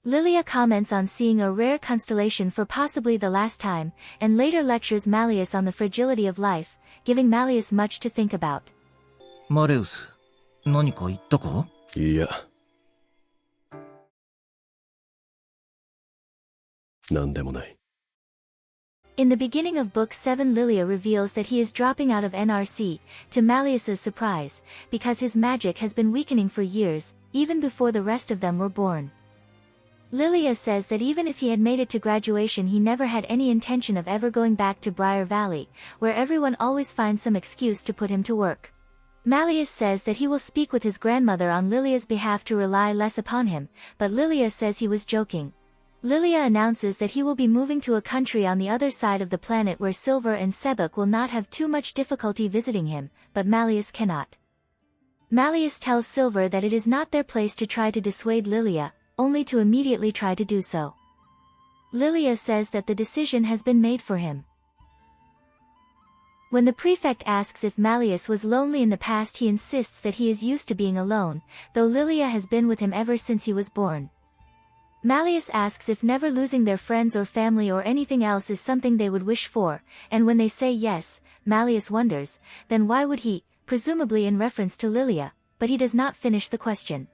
Lilia comments on seeing a rare constellation for possibly the last time, and later lectures Malleus on the fragility of life, giving Malleus much to think about. Malleus, 何か言ったか? いや。なんでもない。In the beginning of Book 7, Lilia reveals that he is dropping out of NRC, to Malleus's surprise, because his magic has been weakening for years, even before the rest of them were born. Lilia says that even if he had made it to graduation, he never had any intention of ever going back to Briar Valley, where everyone always finds some excuse to put him to work. Malleus says that he will speak with his grandmother on Lilia's behalf to rely less upon him, but Lilia says he was joking. Lilia announces that he will be moving to a country on the other side of the planet where Silver and Sebek will not have too much difficulty visiting him, but Malleus cannot. Malleus tells Silver that it is not their place to try to dissuade Lilia, only to immediately try to do so. Lilia says that the decision has been made for him. When the prefect asks if Malleus was lonely in the past, he insists that he is used to being alone, though Lilia has been with him ever since he was born. Malleus asks if never losing their friends or family or anything else is something they would wish for, and when they say yes, Malleus wonders, then why would he, presumably in reference to Lilia, but he does not finish the question.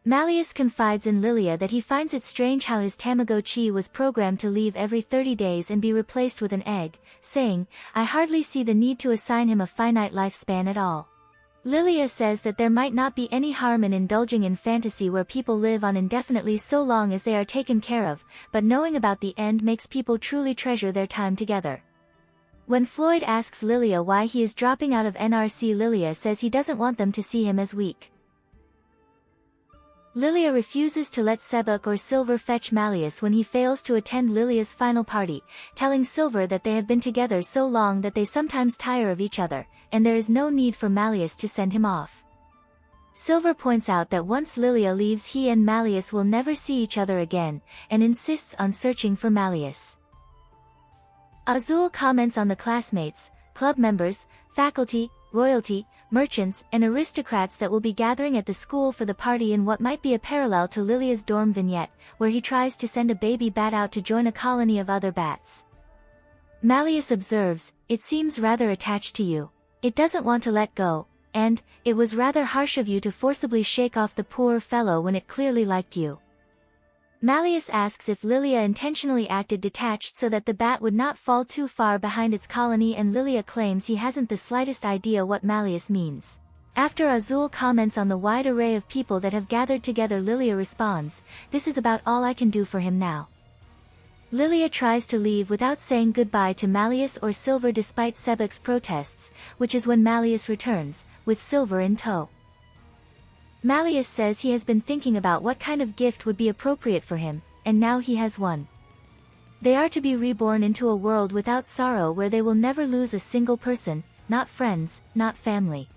Malleus confides in Lilia that he finds it strange how his Tamagotchi was programmed to leave every 30 days and be replaced with an egg, saying, "I hardly see the need to assign him a finite lifespan at all." Lilia says that there might not be any harm in indulging in fantasy where people live on indefinitely so long as they are taken care of, but knowing about the end makes people truly treasure their time together. When Floyd asks Lilia why he is dropping out of NRC, Lilia says he doesn't want them to see him as weak. Lilia refuses to let Sebek or Silver fetch Malleus when he fails to attend Lilia's final party, telling Silver that they have been together so long that they sometimes tire of each other, and there is no need for Malleus to send him off. Silver points out that once Lilia leaves, he and Malleus will never see each other again, and insists on searching for Malleus. Azul comments on the classmates, club members, faculty, royalty, merchants, and aristocrats that will be gathering at the school for the party in what might be a parallel to Lilia's dorm vignette, where he tries to send a baby bat out to join a colony of other bats. Malleus observes, "It seems rather attached to you. It doesn't want to let go, and, it was rather harsh of you to forcibly shake off the poor fellow when it clearly liked you." Malleus asks if Lilia intentionally acted detached so that the bat would not fall too far behind its colony, and Lilia claims he hasn't the slightest idea what Malleus means. After Azul comments on the wide array of people that have gathered together, Lilia responds, "This is about all I can do for him now." Lilia tries to leave without saying goodbye to Malleus or Silver despite Sebek's protests, which is when Malleus returns, with Silver in tow. Malleus says he has been thinking about what kind of gift would be appropriate for him, and now he has one. They are to be reborn into a world without sorrow where they will never lose a single person, not friends, not family.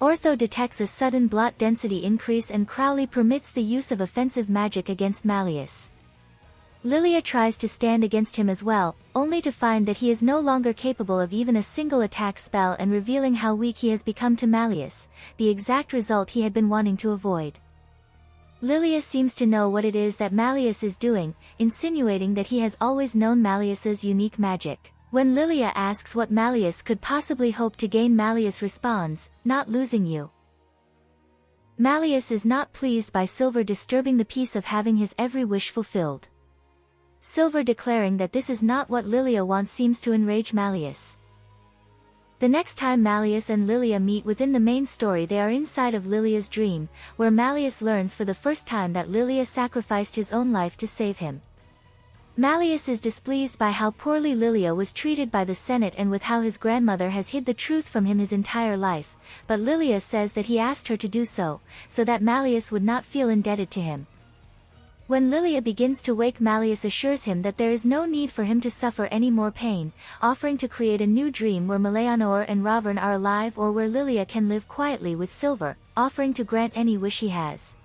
Ortho detects a sudden blot density increase and Crowley permits the use of offensive magic against Malleus. Lilia tries to stand against him as well, only to find that he is no longer capable of even a single attack spell, and revealing how weak he has become to Malleus, the exact result he had been wanting to avoid. Lilia seems to know what it is that Malleus is doing, insinuating that he has always known Malleus's unique magic. When Lilia asks what Malleus could possibly hope to gain, Malleus responds, "Not losing you." Malleus is not pleased by Silver disturbing the peace of having his every wish fulfilled. Silver declaring that this is not what Lilia wants seems to enrage Malleus. The next time Malleus and Lilia meet within the main story, they are inside of Lilia's dream, where Malleus learns for the first time that Lilia sacrificed his own life to save him. Malleus is displeased by how poorly Lilia was treated by the Senate and with how his grandmother has hid the truth from him his entire life, but Lilia says that he asked her to do so that Malleus would not feel indebted to him. When Lilia begins to wake, Malleus assures him that there is no need for him to suffer any more pain, offering to create a new dream where Meleanor and Ravern are alive, or where Lilia can live quietly with Silver, offering to grant any wish he has.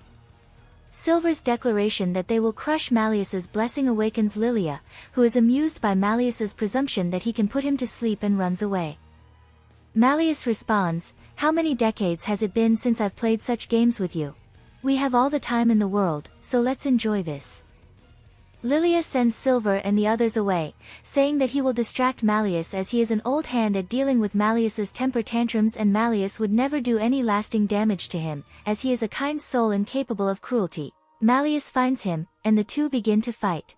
Silver's declaration that they will crush Malleus's blessing awakens Lilia, who is amused by Malleus's presumption that he can put him to sleep, and runs away. Malleus responds, "How many decades has it been since I've played such games with you? We have all the time in the world, so let's enjoy this. Lilia sends Silver and the others away, saying that he will distract Malleus as he is an old hand at dealing with Malleus's temper tantrums, and Malleus would never do any lasting damage to him, as he is a kind soul incapable of cruelty. Malleus finds him, and the two begin to fight.